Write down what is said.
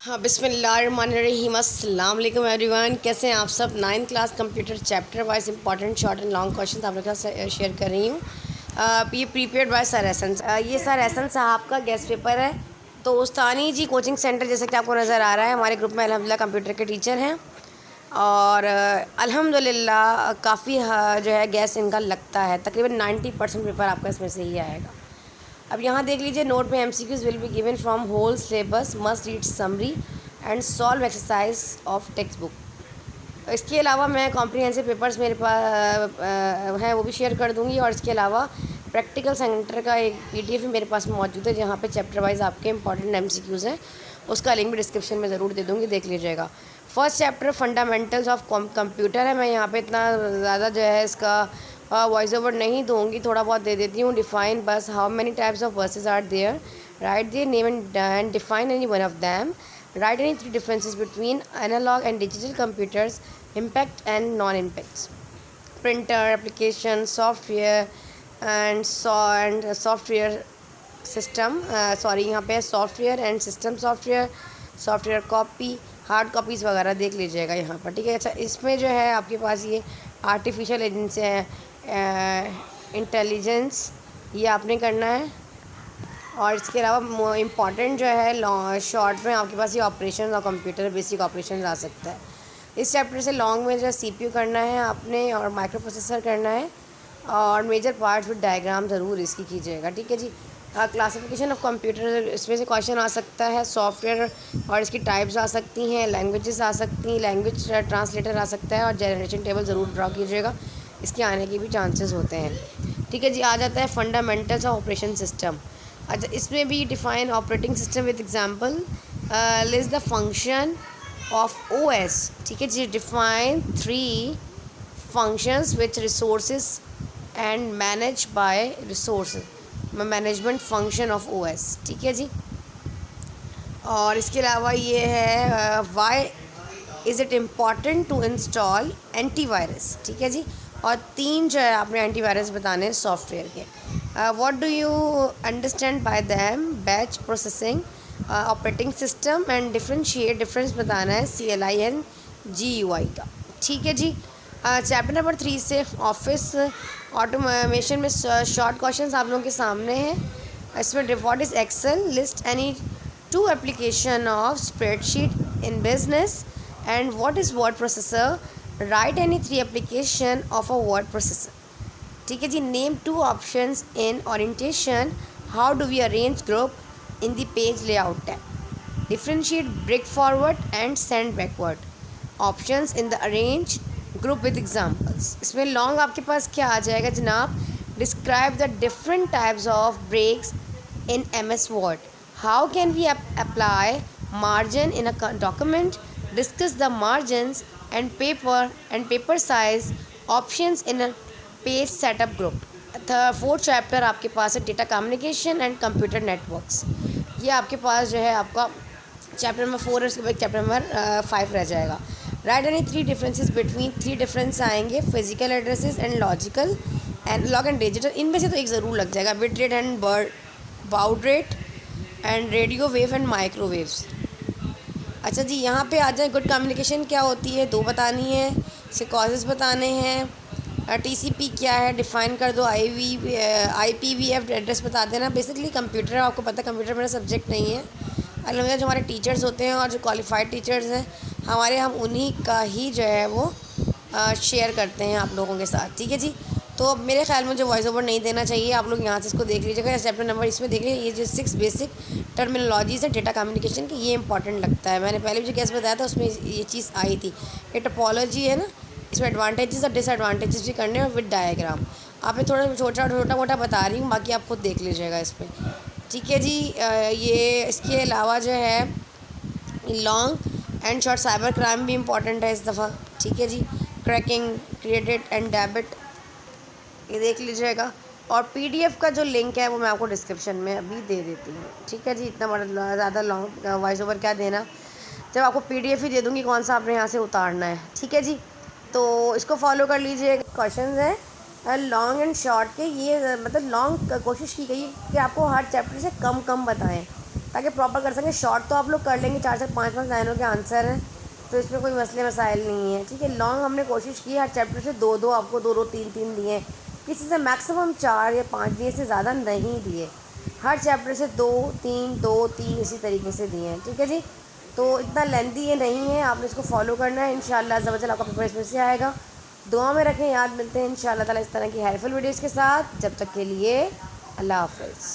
हाँ, बिस्मिल्लाहिर्रहमानिर्रहीम। अस्सलाम वालेकुम एवरीवन। कैसे हैं आप सब? 9th class computer chapter wise important short and long question आप लोग के साथ शेयर कर रही हूँ। ये प्रीपेड बाय सर एहसन। ये सर एहसन साहब का गेस्ट पेपर है। तो उस्तानी जी कोचिंग सेंटर, जैसे कि आपको नज़र आ रहा है, हमारे ग्रुप में अल्हम्दुलिल्लाह कंप्यूटर के टीचर हैं और अल्हम्दुलिल्लाह काफ़ी जो है गैस इनका लगता है। तकरीबन 90% पेपर आपका इसमें से ही आएगा। अब यहाँ देख लीजिए, नोट में MCQs will be given from whole syllabus, must read summary and solve exercise of textbook. इसके अलावा मैं कॉम्प्रिहेंसिव पेपर्स मेरे पास हैं, वो भी शेयर कर दूँगी। और इसके अलावा प्रैक्टिकल सेंटर का एक PDF भी मेरे पास मौजूद है, जहाँ पे चैप्टर वाइज आपके इंपॉर्टेंट MCQs हैं। उसका लिंक भी डिस्क्रिप्शन में ज़रूर दे दूँगी, देख लीजिएगा। First chapter fundamentals of computer है। मैं यहाँ पे इतना ज़्यादा जो है इसका वॉइस ओवर नहीं दूँगी, थोड़ा बहुत दे देती हूँ। Define bus how many types of buses are there, write their name and define any one of them, write any three differences between analog and digital computers, impact and non-impacts, printer application, software and software system, यहाँ पे software and system software copy, hard copies वगैरह देख लीजिएगा यहाँ पर, ठीक है। अच्छा, इसमें जो है आपके पास ये आर्टिफिशियल इंटेलिजेंस, ये आपने करना है। और इसके अलावा इम्पॉर्टेंट जो है शॉर्ट में आपके पास ये ऑपरेशन और कंप्यूटर बेसिक ऑपरेशन आ सकता है। इस चैप्टर से लॉन्ग में जो CPU करना है आपने, और माइक्रो प्रोसेसर करना है, और मेजर पार्ट्स विद डायग्राम ज़रूर इसकी कीजिएगा, ठीक है जी। क्लासिफिकेशन ऑफ कंप्यूटर, इसमें से क्वेश्चन आ सकता है। सॉफ्टवेयर और इसकी टाइप्स आ सकती हैं, लैंग्वेजेस आ सकती हैं, लैंग्वेज ट्रांसलेटर आ सकता है, और जनरेशन टेबल ज़रूर ड्रॉ कीजिएगा, इसके आने के भी चांसेस होते हैं, ठीक है जी। आ जाता है फंडामेंटल्स ऑफ ऑपरेशन सिस्टम। अच्छा, इसमें भी define operating system with example, list the function of OS, ठीक है जी। Define 3 functions which resources and manage by resource, management function of OS, ठीक है जी। और इसके अलावा ये है why is it important to install antivirus, ठीक है जी। और 3 जो है आपने एंटीवायरस बताने हैं सॉफ्टवेयर के। What do you understand by them, batch processing, operating system and difference बताना है CLI एंड GUI का, ठीक है जी। चैप्टर नंबर 3 से ऑफिस ऑटोमेशन में शॉर्ट क्वेश्चंस आप लोगों के सामने हैं। इसमें what is Excel, list any 2 application of spreadsheet in business, and what is word processor, write any 3 application of a word processor, ठीक है जी। Name 2 options in orientation, how do we arrange group in the page layout tab, differentiate break forward and send backward, options in the arrange group with examples. इसमें long आपके पास क्या आ जाएगा जनाब, describe the different types of breaks in MS word, how can we apply margin in a document, discuss the margins and paper size, options in a page setup group. 4th chapter आपके पास है data communication and computer networks. ये आपके पास जो है आपका chapter number 4 है, उसके बाद चैप्टर नंबर 5 रह जाएगा। Write any 3 differences between, 3 difference आएंगे, physical addresses and logical, analog and digital. इनमें से तो एक ज़रूर लग जाएगा, bit rate and baud rate, and radio wave and microwaves. अच्छा जी, यहाँ पे आ जाए गुड कम्युनिकेशन क्या होती है, 2 बतानी है, इसके कॉजेज़ बताने हैं। TCP क्या है, डिफ़ाइन कर दो। IPv4 एड्रेस बता देना। बेसिकली कंप्यूटर, आपको पता है कंप्यूटर मेरा सब्जेक्ट नहीं है। अलग जो हमारे टीचर्स होते हैं और जो क्वालिफाइड टीचर्स हैं हमारे, हम उन्हीं का ही जो है वो शेयर करते हैं आप लोगों के साथ, ठीक है जी। तो मेरे ख्याल में जो वॉइस ओवर नहीं देना चाहिए, आप लोग यहाँ से इसको देख लीजिएगा। चैप्टर नंबर इसमें देख लीजिए, ये जो 6 बेसिक टर्मिनोलॉजीज़ है डेटा कम्युनिकेशन की, ये इंपॉर्टेंट लगता है। मैंने पहले भी जो केस बताया था उसमें ये चीज़ आई थी। ये टोपोलॉजी है ना, इसमें एडवांटेजेस और डिसएडवांटेजेस भी करने हैं विद डायग्राम। आप थोड़ा छोटा मोटा बता रही हूँ, बाकी आप खुद देख लीजिएगा इस पर, ठीक है जी। ये इसके अलावा जो है long and short cyber crime भी इम्पॉर्टेंट है इस दफ़ा, ठीक है जी। क्रैकिंग, क्रेडिट एंड डेबिट, ये देख लीजिएगा। और PDF का जो लिंक है वो मैं आपको डिस्क्रिप्शन में अभी दे देती हूँ, ठीक है जी। इतना बड़ा ज़्यादा लॉन्ग वॉइस ओवर क्या देना, जब आपको PDF ही दे दूँगी कौन सा आपने यहाँ से उतारना है, ठीक है जी। तो इसको फॉलो कर लीजिए। क्वेश्चन है लॉन्ग एंड शॉर्ट के, ये मतलब लॉन्ग कोशिश की गई कि आपको हर चैप्टर से कम बताएं, ताकि प्रॉपर कर सकें। शॉर्ट तो आप लोग कर लेंगे, 4 से 5 लाइनों के आंसर हैं, तो इसमें कोई मसले मसाइल नहीं है, ठीक है। लॉन्ग हमने कोशिश की हर चैप्टर से 2-2 आपको 2-2 3-3 दिए, किसी से मैक्सिमम 4 या 5 दिए, से ज़्यादा नहीं दिए। हर चैप्टर से 2-3 इसी तरीके से दिए हैं, ठीक है जी। तो इतना लेंथी ये नहीं है, आपने इसको फॉलो करना है। इंशाल्लाह अज़्ज़ा वजल आपका पेपर इसमें से आएगा। दुआ में रखें, याद मिलते हैं इंशाल्लाह ताला इस तरह की हेल्पफुल वीडियोज़ के साथ। जब तक के लिए अल्लाह हाफ़िज़।